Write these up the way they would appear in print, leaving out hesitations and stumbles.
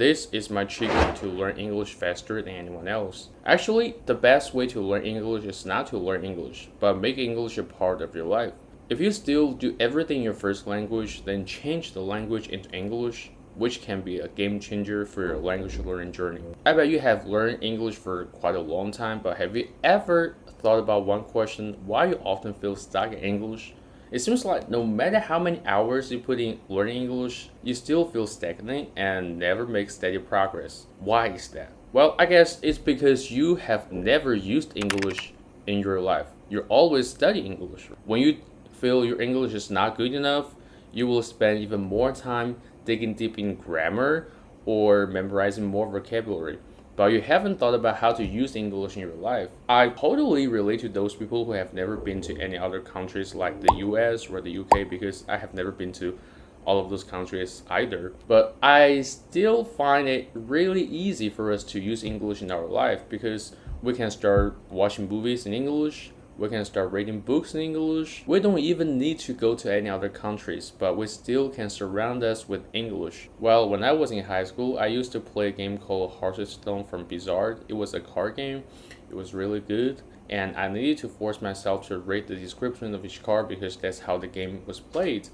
This is my trick to learn English faster than anyone else. Actually, the best way to learn English is not to learn English, but make English a part of your life. If you still do everything in your first language, then change the language into English, which can be a game changer for your language learning journey. I bet you have learned English for quite a long time, but have you ever thought about one question, why you often feel stuck in English? It seems like no matter how many hours you put in learning English, you still feel stagnant and never make steady progress. Why is that? Well, I guess it's because you have never used English in your life. You always study English. When you feel your English is not good enough, you will spend even more time digging deep in grammar or memorizing more vocabulary. But you haven't thought about how to use English in your life. I totally relate to those people who have never been to any other countries like the US or the UK because I have never been to all of those countries either. But I still find it really easy for us to use English in our life because we can start watching movies in English. We can start reading books in English. We don't even need to go to any other countries, but we still can surround us with English. Well, when I was in high school, I used to play a game called Hearthstone from Blizzard. It was a card game. It was really good. And I needed to force myself to read the description of each card because that's how the game was played.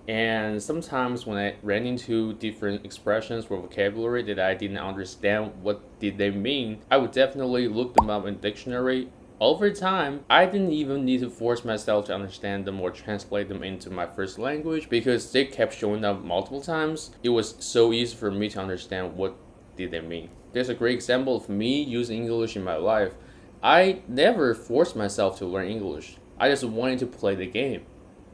And sometimes when I ran into different expressions or vocabulary that I didn't understand what did they mean, I would definitely look them up in dictionary. Over time, I didn't even need to force myself to understand them or translate them into my first language because they kept showing up multiple times. It was so easy for me to understand what did they mean. There's a great example of me using English in my life. I never forced myself to learn English. I just wanted to play the game.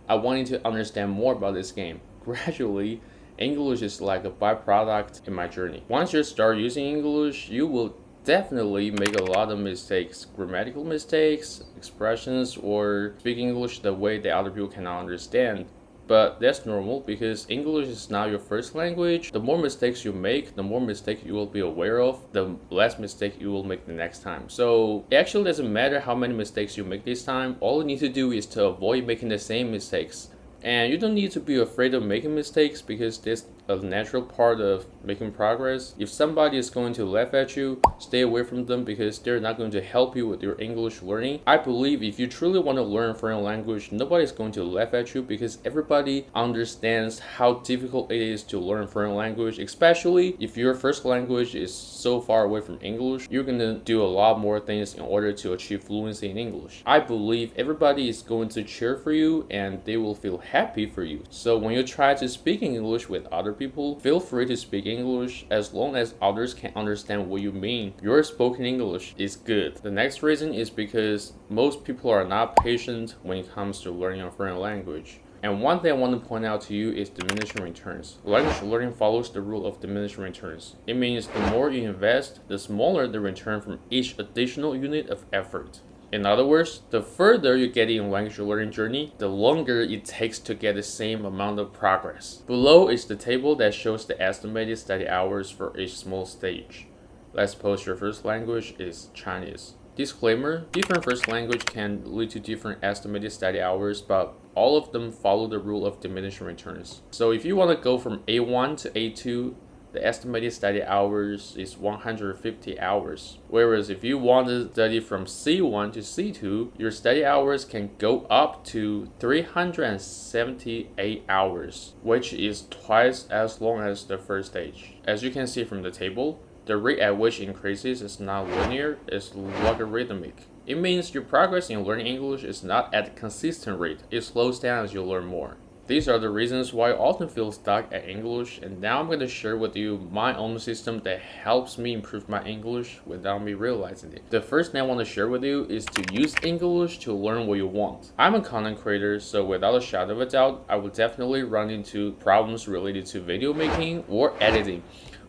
I wanted to understand more about this game. Gradually, English is like a byproduct in my journey. Once you start using English, you will definitely make a lot of mistakes, grammatical mistakes, expressions, or speak English the way that other people cannot understand. But that's normal because English is not your first language. The more mistakes you make, the more mistakes you will be aware of, the less mistakes you will make the next time. So it actually doesn't matter how many mistakes you make this time. All you need to do is to avoid making the same mistakes. And you don't need to be afraid of making mistakes because that's a natural part of making progress. If somebody is going to laugh at you, stay away from them because they're not going to help you with your English learning. I believe if you truly want to learn a foreign language, nobody's going to laugh at you because everybody understands how difficult it is to learn foreign language, especially if your first language is so far away from English. You're going to do a lot more things in order to achieve fluency in English. I believe everybody is going to cheer for you and they will feel happy for you. So when you try to speak English with other people, feel free to speak English as long as others can understand what you mean. Your spoken English is good. The next reason is because most people are not patient when it comes to learning a foreign language. And one thing I want to point out to you is diminishing returns. Language learning follows the rule of diminishing returns. It means the more you invest, the smaller the return from each additional unit of effort. In other words, the further you get in language learning journey, the longer it takes to get the same amount of progress. Below is the table that shows the estimated study hours for each small stage. Let's suppose your first language is Chinese. Disclaimer, different first language can lead to different estimated study hours, but all of them follow the rule of diminishing returns. So if you want to go from A1 to A2, the estimated study hours is 150 hours. Whereas if you want to study from C1 to C2, your study hours can go up to 378 hours, which is twice as long as the first stage. As you can see from the table, the rate at which increases is not linear, it's logarithmic. It means your progress in learning English is not at a consistent rate, it slows down as you learn more. These are the reasons why I often feel stuck at English, and now I'm going to share with you my own system that helps me improve my English without me realizing it. The first thing I want to share with you is to use English to learn what you want. I'm a content creator, so without a shadow of a doubt, I will definitely run into problems related to video making or editing.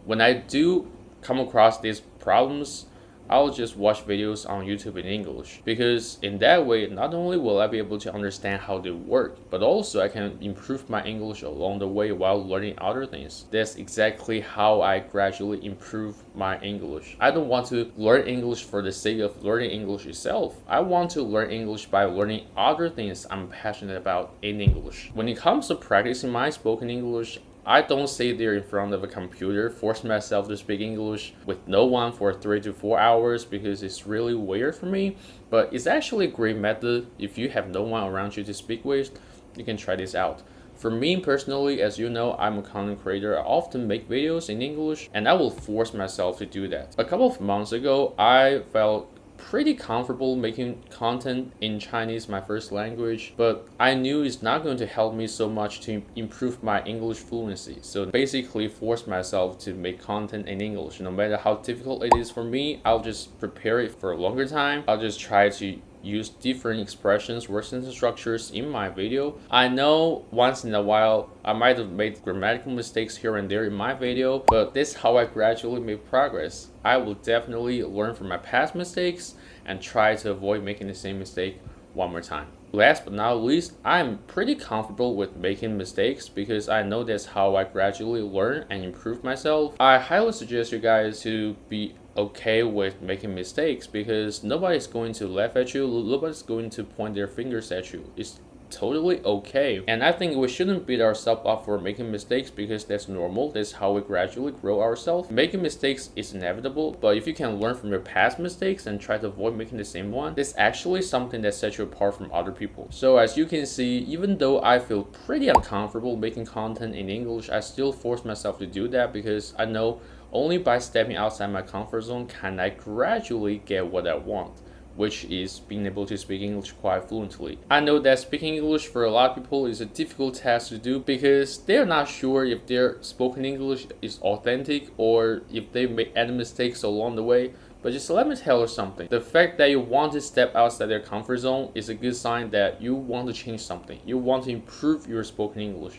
When I do come across these problems, I'll just watch videos on YouTube in English because in that way, not only will I be able to understand how they work, but also I can improve my English along the way while learning other things. That's exactly how I gradually improve my English. I don't want to learn English for the sake of learning English itself. I want to learn English by learning other things I'm passionate about in English. When it comes to practicing my spoken English, I don't sit there in front of a computer, force myself to speak English with no one for 3 to 4 hours because it's really weird for me. But it's actually a great method. If you have no one around you to speak with, you can try this out. For me personally, as you know, I'm a content creator. I often make videos in English and I will force myself to do that. A couple of months ago, I felt pretty comfortable making content in Chinese, my first language, but I knew it's not going to help me so much to improve my English fluency. So basically force myself to make content in English. No matter how difficult it is for me, I'll just prepare it for a longer time. I'll just try to use different expressions, word sentence structures in my video. I know once in a while I might have made grammatical mistakes here and there in my video, but this is how I gradually make progress. I will definitely learn from my past mistakes and try to avoid making the same mistake one more time. Last but not least, I'm pretty comfortable with making mistakes because I know that's how I gradually learn and improve myself. I highly suggest you guys to be okay with making mistakes because nobody's going to laugh at you, nobody's going to point their fingers at you. It's totally okay. And I think we shouldn't beat ourselves up for making mistakes because that's normal. That's how we gradually grow ourselves. Making mistakes is inevitable, but if you can learn from your past mistakes and try to avoid making the same one, that's actually something that sets you apart from other people. So as you can see, even though I feel pretty uncomfortable making content in English, I still force myself to do that because I know only by stepping outside my comfort zone can I gradually get what I want, which is being able to speak English quite fluently. I know that speaking English for a lot of people is a difficult task to do because they're not sure if their spoken English is authentic or if they made any mistakes along the way. But just let me tell you something. The fact that you want to step outside their comfort zone is a good sign that you want to change something. You want to improve your spoken English.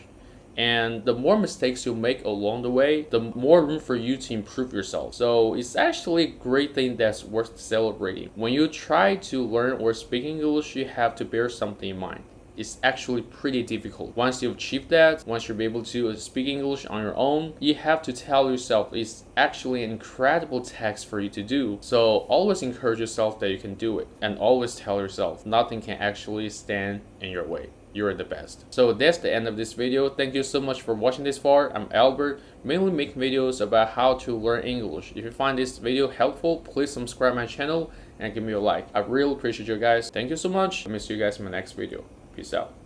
And the more mistakes you make along the way, the more room for you to improve yourself. So it's actually a great thing that's worth celebrating. When you try to learn or speak English, you have to bear something in mind. It's actually pretty difficult. Once you've achieved that, once you're able to speak English on your own, you have to tell yourself it's actually an incredible task for you to do. So always encourage yourself that you can do it. And always tell yourself nothing can actually stand in your way. You're the best. So that's the end of this video. Thank you so much for watching this far. I'm Albert, mainly making videos about how to learn English. If you find this video helpful, please subscribe my channel and give me a like. I really appreciate you guys. Thank you so much. Let me see you guys in my next video. Peace out.